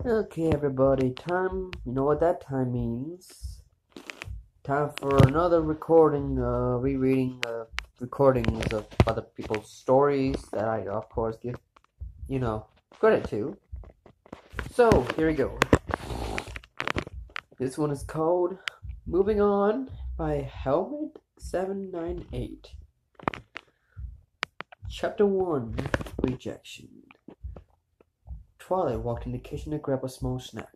Okay, everybody, you know what that time means. Time for another recording, rereading recordings of other people's stories that I, of course, give, credit to. So, here we go. This one is called Moving On by Helmet798. Chapter 1, Rejection. Twilight walked in the kitchen to grab a small snack.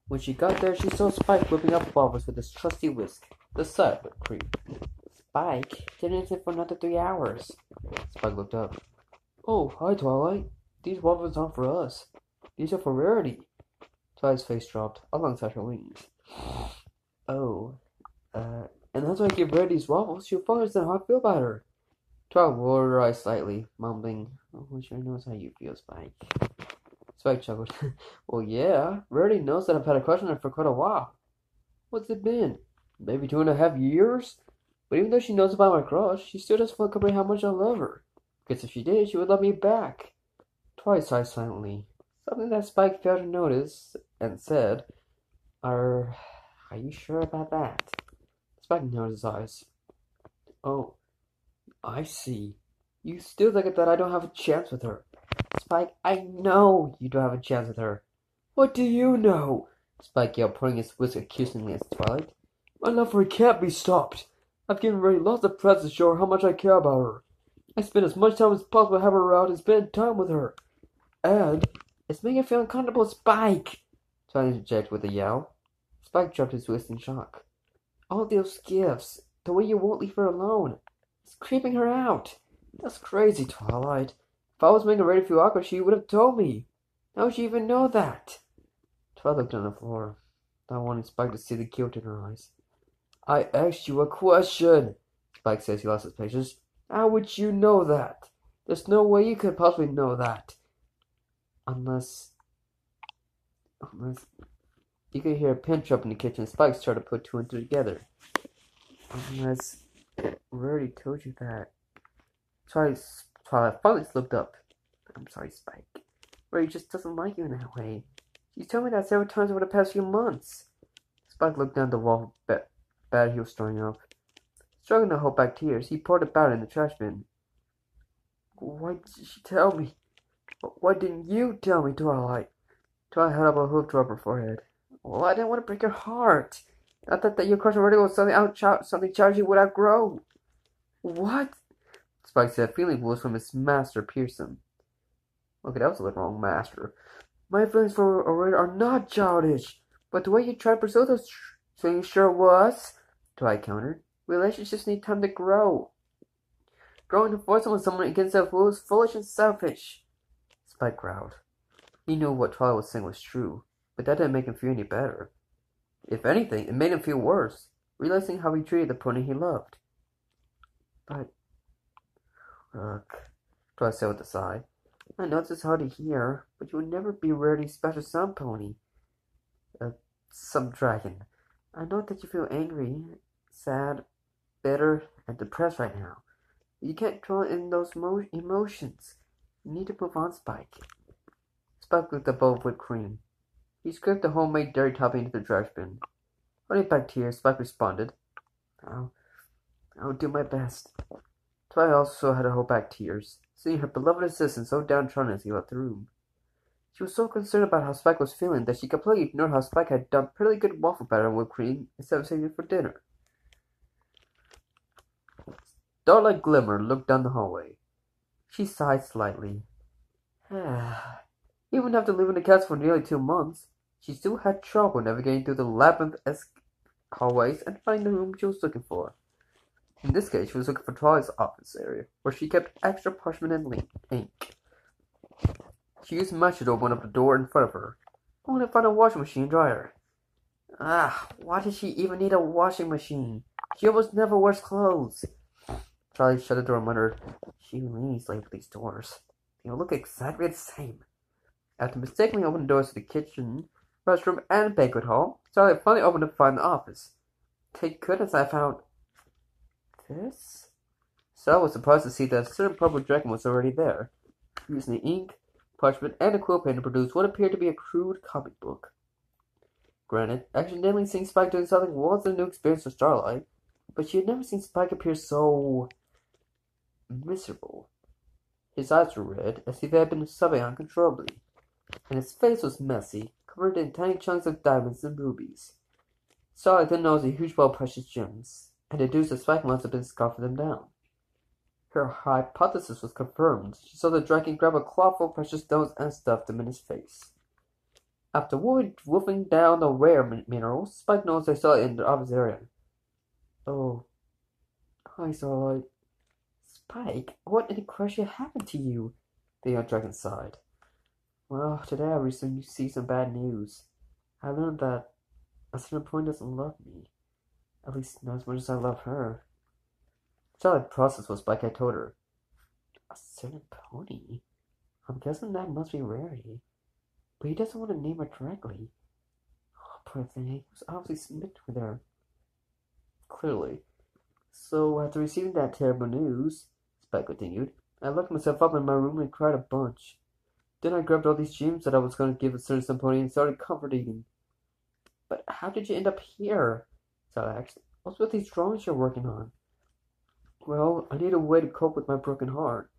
When she got there, she saw Spike whipping up waffles with his trusty whisk, the side with cream. Spike, dinner's in for another 3 hours. Spike looked up. Oh, hi, Twilight. These waffles aren't for us. These are for Rarity. Twilight's face dropped, alongside her wings. Oh, and that's why I give Rarity these waffles. She'll follow us how I feel about her. Twilight rolled her eyes slightly, mumbling, "Oh, who sure knows how you feel, Spike." Spike chuckled. Well, yeah, Rarity knows that I've had a crush on her for quite a while. What's it been? Maybe 2.5 years? But even though she knows about my crush, she still doesn't fully comprehend how much I love her. Because if she did, she would love me back. Twice sighed silently, something that Spike failed to notice, and said, Are you sure about that? Spike narrowed his eyes. Oh, I see. You still think that I don't have a chance with her. Spike, I know you don't have a chance with her. What do you know? Spike yelled, pointing his whisk accusingly at Twilight. My love for her can't be stopped. I've given Ray lots of presents to show her how much I care about her. I spend as much time as possible to have her around and spend time with her. And it's making her feel uncomfortable, Spike! Twilight interjected with a yell. Spike dropped his whisk in shock. All those gifts, the way you won't leave her alone. It's creeping her out. That's crazy, Twilight. If I was making Ray feel awkward, she would have told me. How would she even know that? Twilight looked on the floor, not wanting Spike to see the guilt in her eyes. I asked you a question, Spike says he lost his patience. How would you know that? There's no way you could possibly know that. Unless you could hear a pin drop in the kitchen. Spike started to put two and two together. Unless Rarity told you that. Twilight finally looked up. I'm sorry, Spike. Rarity just doesn't like you in that way. She's told me that several times over the past few months. Spike looked down the wall batter he was throwing up. Struggling to hold back tears, he poured the batter in the trash bin. Why did she tell me? Why didn't you tell me, Twilight? Twilight held up a hoof to her forehead. Well, I didn't want to break your heart. I thought that your crush on Rarity was something childish you would outgrow. What? Spike said, feeling wounds from his master Pearson. Okay, that was a little wrong, master. My feelings for Rarity are not childish, but the way you tried to pursue those things sure was. Twilight countered. Relationships need time to grow. Growing divorcing with someone against their will is foolish and selfish. Spike growled. He knew what Twilight was saying was true, but that didn't make him feel any better. If anything, it made him feel worse, realizing how he treated the pony he loved. But, look, Twilight said with a sigh. I know this is hard to hear, but you will never be Rarity's special sun pony. Some dragon. I know that you feel angry, sad, bitter, and depressed right now. You can't dwell in those emotions. You need to move on, Spike. Spike looked at the bowl of whipped cream. He scraped the homemade dairy topping into the trash bin. Holding back tears, Spike responded, I'll do my best. Twilight also had to hold back tears, seeing her beloved assistant so downtrodden as he left the room. She was so concerned about how Spike was feeling that she completely ignored how Spike had done pretty good waffle batter and whipped cream instead of saving it for dinner. Starlight Glimmer looked down the hallway. She sighed slightly. Even after leaving the castle for nearly 2 months, she still had trouble navigating through the labyrinth-esque hallways and finding the room she was looking for. In this case, she was looking for Twilight's office area, where she kept extra parchment and ink. She used matches to open up the door in front of her, only to find a washing machine and dryer. Why did she even need a washing machine? She almost never wears clothes. Charlie shut the door and muttered, She leans late with these doors. They look exactly the same. After mistakenly opening the doors to the kitchen, restroom, and banquet hall, Charlie finally opened to find the office. Thank goodness I found this? Charlie was surprised to see that a certain purple dragon was already there. Using the ink, parchment, and a quill pen to produce what appeared to be a crude comic book. Granted, accidentally seeing Spike doing something was a new experience for Starlight, but she had never seen Spike appear so miserable. His eyes were red, as if he had been sobbing uncontrollably, and his face was messy, covered in tiny chunks of diamonds and rubies. Starlight then noticed a huge pile of precious gems, and deduced that Spike must have been scarfing them down. Her hypothesis was confirmed. She saw the dragon grab a cloth full of precious stones and stuff them in his face. After wolfing down the rare minerals, Spike noticed they saw it in the obvious area. Oh, hi, Starlight. Spike, what in the crusher happened to you? The young dragon sighed. Well, today I recently see some bad news. I learned that a certain pony doesn't love me. At least not as much as I love her. Starlight processed what Spike had told her. A certain pony? I'm guessing that must be Rarity. But he doesn't want to name her directly. Oh, poor thing, he was obviously smitten with her. Clearly. So, after receiving that terrible news, Spike continued, I locked myself up in my room and cried a bunch. Then I grabbed all these gems that I was going to give a certain pony and started comfort eating. But how did you end up here? Starlight asked. What's with these drawings you're working on? Well, I need a way to cope with my broken heart.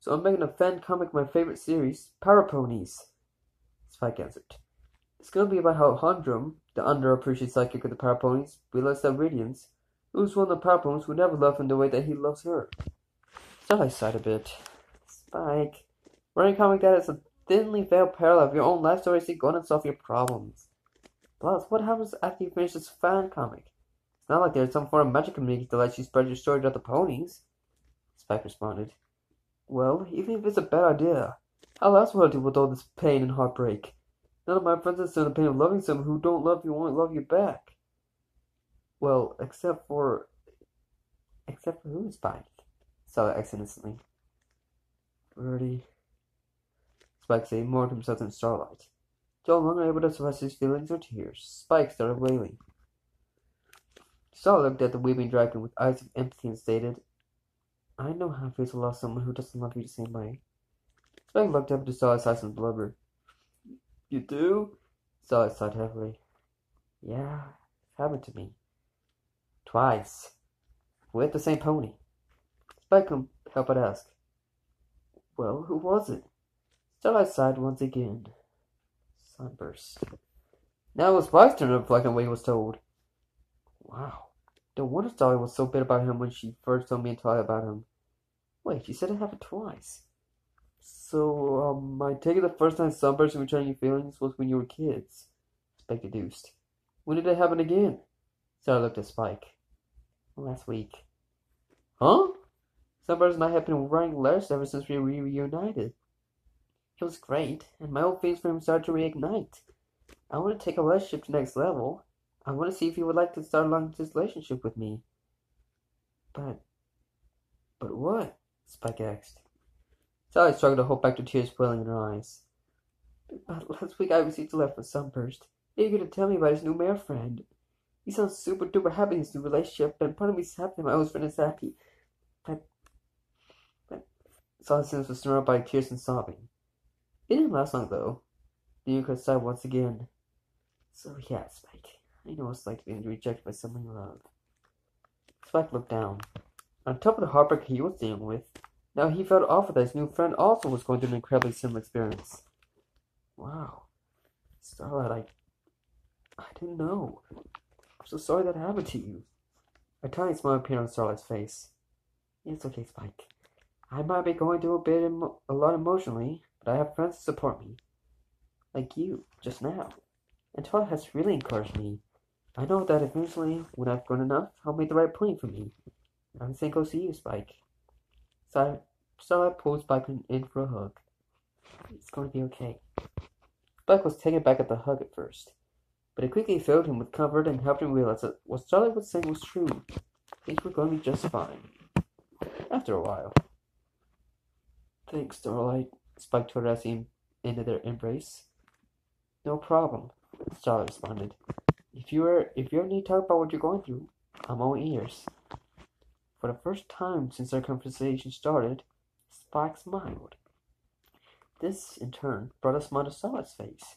So I'm making a fan comic of my favorite series, Power Ponies. Spike answered. It's going to be about how Hondrum, the underappreciated sidekick of the Power Ponies, realized that Radiance, who's one of the Power Ponies, would never love him the way that he loves her. Starlight sighed a bit. Spike, writing a comic that is a thinly veiled parallel of your own life story isn't going to solve your problems. Plus, what happens after you finish this fan comic? It's not like there's some form of magic community that lets you spread your story to other ponies. Spike responded. Well, even if it's a bad idea, how else will I deal with all this pain and heartbreak? None of my friends understand the pain of loving someone who don't love you and won't love you back. Well, except for who, Spike? Starlight asked innocently. Birdie. Spike said more to himself than Starlight. No longer able to suppress his feelings or tears, Spike started wailing. Starlight looked at the weeping dragon with eyes of empathy and stated, I know how it feels to love someone who doesn't love you the same way. Spike looked up to Starlight's eyes and blubbered. You do? Starlight sighed heavily. Yeah, it happened to me. Twice. With the same pony. Spike couldn't help but ask. Well, who was it? Starlight sighed once again. Sunburst. Now it was Spike's turn to reflect on what he was told. Wow. No wonder Starlight was so bitter about him when she first told me and Twilight about him. Wait, she said it happened twice. So, I take it the first time Sunburst and returning your feelings was when you were kids. Spike deduced. When did it happen again? Starlight looked at Spike. Last week. Huh? Sunburst and I have been writing letters ever since we reunited. It was great, and my old feelings for him started to reignite. I want to take a relationship to the next level. I want to see if he would like to start a long-distance relationship with me. But what? Spike asked. Sally struggled to hold back the tears welling in her eyes. But last week I received a letter from Sunburst, eager to tell me about his new male friend. He sounds super duper happy in his new relationship, and part of me is happy my old friend is happy. But Sally's sense was surrounded by tears and sobbing. It didn't last long though. The unicorn sighed once again. So yeah, Spike. I know what it's like to be rejected by someone you love. Spike looked down. On top of the heartbreak he was dealing with, now he felt awful that his new friend also was going through an incredibly similar experience. Wow. Starlight, I didn't know. I'm so sorry that happened to you. A tiny smile appeared on Starlight's face. It's okay, Spike. I might be going through a lot emotionally, but I have friends to support me. Like you, just now. And Twilight has really encouraged me. I know that eventually, when I've grown enough, I'll make the right pony for me. I'm staying close to you, Spike. Starlight pulled Spike in for a hug. It's going to be okay. Spike was taken back at the hug at first, but it quickly filled him with comfort and helped him realize that what Starlight was saying was true. Things were going to be just fine. After a while. Thanks, Starlight, Spike told her as he ended their embrace. No problem, Starlight responded. If you ever need to talk about what you're going through, I'm all ears. For the first time since our conversation started, Spike smiled. This, in turn, brought a smile to Starlight's face,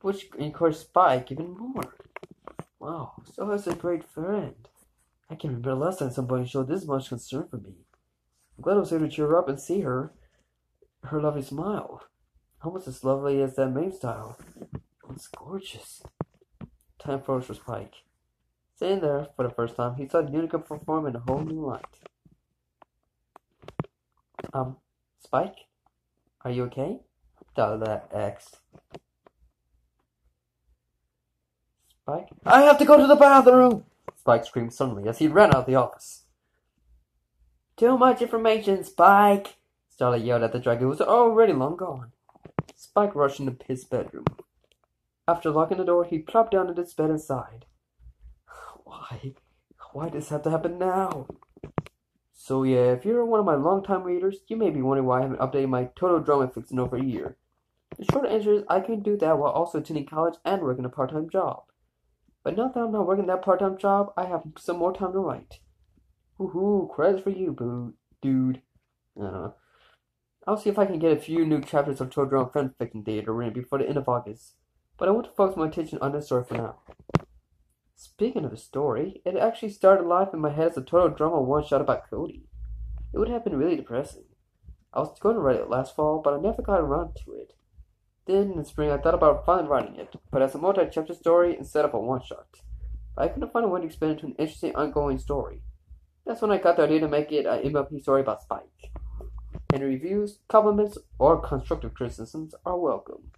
which encouraged Spike even more. Wow, Starlight's a great friend. I can't remember the last time somebody showed this much concern for me. I'm glad I was able to cheer her up and see her lovely smile. Almost as lovely as that main style. It's gorgeous. Time froze for Spike. Sitting there for the first time, he saw the unicorn perform in a whole new light. Spike? Are you okay? Starlight asked. Spike? I have to go to the bathroom! Spike screamed suddenly as he ran out of the office. Too much information, Spike! Starlight yelled at the dragon, who was already long gone. Spike rushed into his bedroom. After locking the door, he plopped down in his bed and sighed. Why? Why does this have to happen now? So yeah, if you're one of my long-time readers, you may be wondering why I haven't updated my total drama fix in over a year. The short answer is I can do that while also attending college and working a part-time job. But now that I'm not working that part-time job, I have some more time to write. Woohoo, credits for you, dude. I don't know. I'll see if I can get a few new chapters of total drama fanfiction theater written before the end of August. But I want to focus my attention on this story for now. Speaking of the story, it actually started life in my head as a total drama one-shot about Cody. It would have been really depressing. I was going to write it last fall, but I never got around to it. Then, in spring, I thought about finally writing it, but as a multi-chapter story instead of a one-shot. But I couldn't find a way to expand it into an interesting, ongoing story. That's when I got the idea to make it an MLP story about Spike. Any reviews, compliments, or constructive criticisms are welcome.